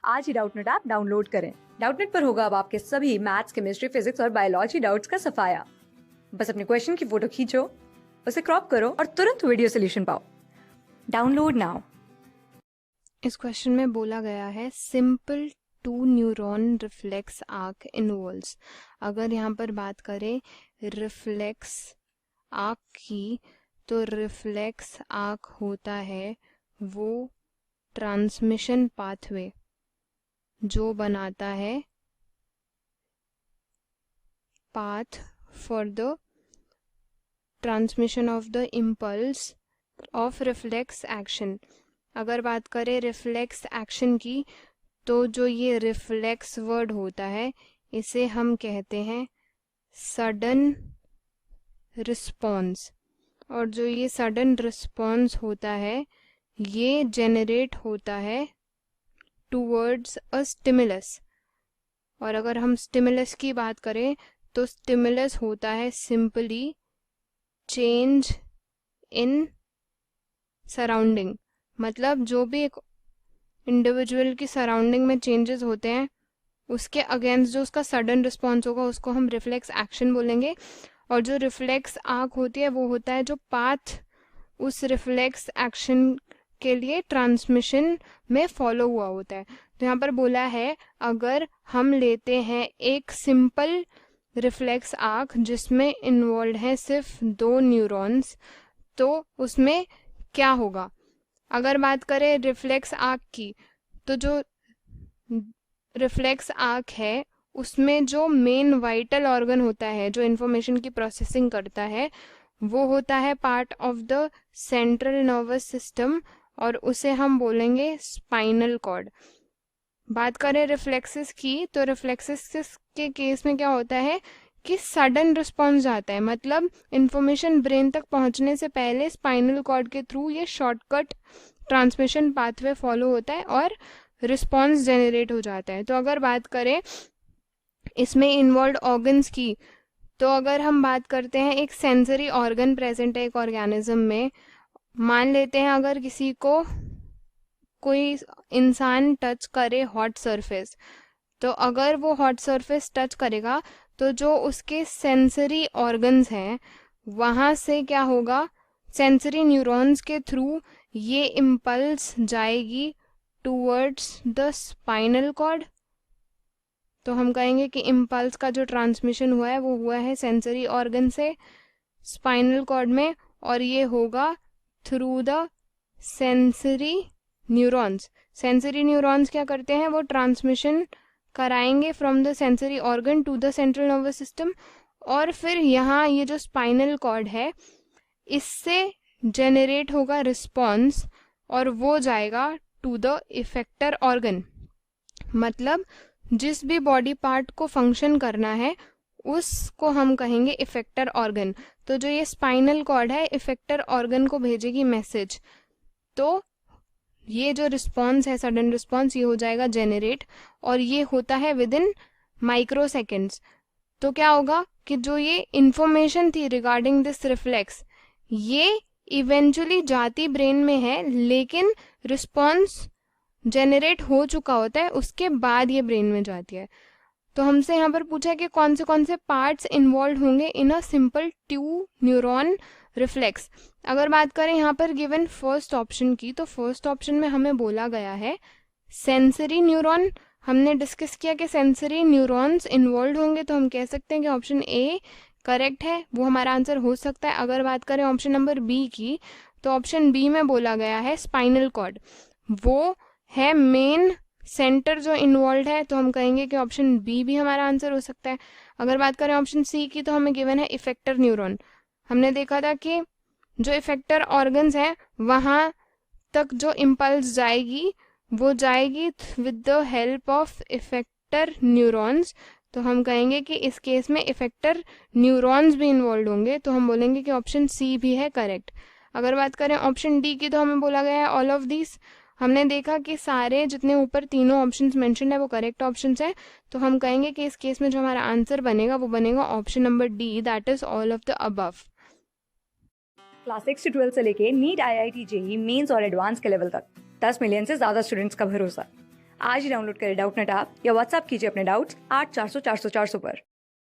आज ही Doubtnut app download करें। Doubtnut पर होगा अब आपके सभी मैथ्स, केमिस्ट्री, फिजिक्स और बायोलॉजी डाउट्स का सफाया। बस अपने क्वेश्चन की फोटो खींचो, उसे क्रॉप करो और तुरंत वीडियो सोल्यूशन पाओ। Download now. इस क्वेश्चन में बोला गया है simple 2 neuron reflex arc involves. अगर यहाँ पर बात करें रिफ्लेक्स आर्क की, तो रिफ्लेक्स आर्क होता है वो ट्रांसमिशन पाथवे जो बनाता है path for the transmission of the impulse of reflex action. अगर बात करें रिफ्लेक्स एक्शन की, तो जो ये रिफ्लेक्स वर्ड होता है इसे हम कहते हैं सडन रिस्पॉन्स। और जो ये सडन रिस्पॉन्स होता है ये जेनरेट होता है टूवर्ड्स अ स्टिमुलस। और अगर हम स्टिमुलस की बात करें तो स्टिमुलस होता है सिंपली चेंज इन सराउंडिंग। मतलब जो भी एक इंडिविजुअल की सराउंडिंग में चेंजेस होते हैं उसके अगेंस्ट जो उसका सडन रिस्पॉन्स होगा उसको हम रिफ्लेक्स एक्शन बोलेंगे। और जो रिफ्लेक्स आर्क होती है वो होता है जो पाथ उस रिफ्लेक्स एक्शन के लिए ट्रांसमिशन में फॉलो हुआ होता है। तो यहाँ पर बोला है अगर हम लेते हैं एक सिंपल रिफ्लेक्स आर्क जिसमें इन्वॉल्व है सिर्फ 2 न्यूरॉन्स, तो उसमें क्या होगा। अगर बात करें रिफ्लेक्स आर्क की, तो जो रिफ्लेक्स आर्क है उसमें जो मेन वाइटल ऑर्गन होता है जो इंफॉर्मेशन की प्रोसेसिंग करता है वो होता है part of the central nervous system और उसे हम बोलेंगे स्पाइनल कॉर्ड। बात करें रिफ्लेक्सेस की, तो रिफ्लेक्सेस के केस में क्या होता है कि सडन रिस्पॉन्स आता है। मतलब इंफॉर्मेशन ब्रेन तक पहुंचने से पहले स्पाइनल कॉर्ड के थ्रू ये शॉर्टकट ट्रांसमिशन पाथवे फॉलो होता है और रिस्पॉन्स जनरेट हो जाता है। तो अगर बात करें इसमें इन्वॉल्व ऑर्गन्स की, तो अगर हम बात करते हैं एक सेंसरी ऑर्गन प्रेजेंट है एक ऑर्गेनिज्म में। मान लेते हैं अगर किसी को कोई इंसान टच करे हॉट सरफेस, तो अगर वो हॉट सरफेस टच करेगा तो जो उसके सेंसरी ऑर्गन्स हैं वहां से क्या होगा, सेंसरी न्यूरॉन्स के थ्रू ये इम्पल्स जाएगी टूवर्ड्स द स्पाइनल कॉर्ड। तो हम कहेंगे कि इम्पल्स का जो ट्रांसमिशन हुआ है वो हुआ है सेंसरी ऑर्गन से स्पाइनल कॉर्ड में, और ये होगा through the sensory neurons. Sensory neurons क्या करते हैं, वो ट्रांसमिशन कराएंगे from the sensory organ to the central nervous system, और फिर यहाँ ये जो स्पाइनल कॉर्ड है इससे जेनरेट होगा रिस्पॉन्स और वो जाएगा टू द इफेक्टर ऑर्गन। मतलब जिस भी बॉडी पार्ट को फंक्शन करना है उसको हम कहेंगे इफेक्टर ऑर्गन। तो जो ये स्पाइनल कॉर्ड है इफेक्टर ऑर्गन को भेजेगी मैसेज, तो ये जो रिस्पॉन्स है सडन रिस्पॉन्स ये हो जाएगा जेनरेट, और ये होता है विद इन माइक्रो सेकेंड्स। तो क्या होगा कि जो ये इंफॉर्मेशन थी रिगार्डिंग दिस रिफ्लेक्स ये इवेंचुअली जाती ब्रेन में है, लेकिन रिस्पॉन्स जेनरेट हो चुका होता है उसके बाद ये ब्रेन में जाती है। तो हमसे यहाँ पर पूछा है कि कौन से पार्ट्स इन्वॉल्व होंगे इन अ सिंपल 2 न्यूरॉन रिफ्लेक्स। अगर बात करें यहाँ पर गिवन फर्स्ट ऑप्शन की, तो फर्स्ट ऑप्शन में हमें बोला गया है सेंसरी न्यूरॉन। हमने डिस्कस किया कि सेंसरी न्यूरॉन्स इन्वॉल्व होंगे, तो हम कह सकते हैं कि ऑप्शन ए करेक्ट है, वो हमारा आंसर हो सकता है। अगर बात करें ऑप्शन नंबर बी की, तो ऑप्शन बी में बोला गया है स्पाइनल कॉर्ड, वो है मेन सेंटर जो इन्वॉल्व है, तो हम कहेंगे कि ऑप्शन बी भी हमारा आंसर हो सकता है। अगर बात करें ऑप्शन सी की, तो हमें गिवन है इफेक्टर न्यूरॉन। हमने देखा था कि जो इफेक्टर ऑर्गन्स हैं वहां तक जो इम्पल्स जाएगी वो जाएगी with the help of effector neurons. तो हम कहेंगे कि इस केस में इफेक्टर न्यूरॉन्स भी इन्वॉल्व होंगे, तो हम बोलेंगे कि ऑप्शन सी भी है करेक्ट। अगर बात करें ऑप्शन डी की, तो हमें बोला गया है ऑल ऑफ दिस। हमने देखा कि सारे जितने ऊपर तीनों ऑप्शंस मेंशन है वो करेक्ट ऑप्शंस है, तो हम कहेंगे कि इस केस में जो हमारा आंसर बनेगा वो बनेगा option number D, that is all of the above. Class 6 से 12 से लेके नीट, IIT, JEE मेंस और एडवांस के लेवल तक 10 मिलियन से ज्यादा स्टूडेंट्स का भरोसा। आज ही डाउनलोड करें डाउटनेट ऐप या व्हाट्सएप कीजिए अपने डाउट्स 8400 400 400 पर।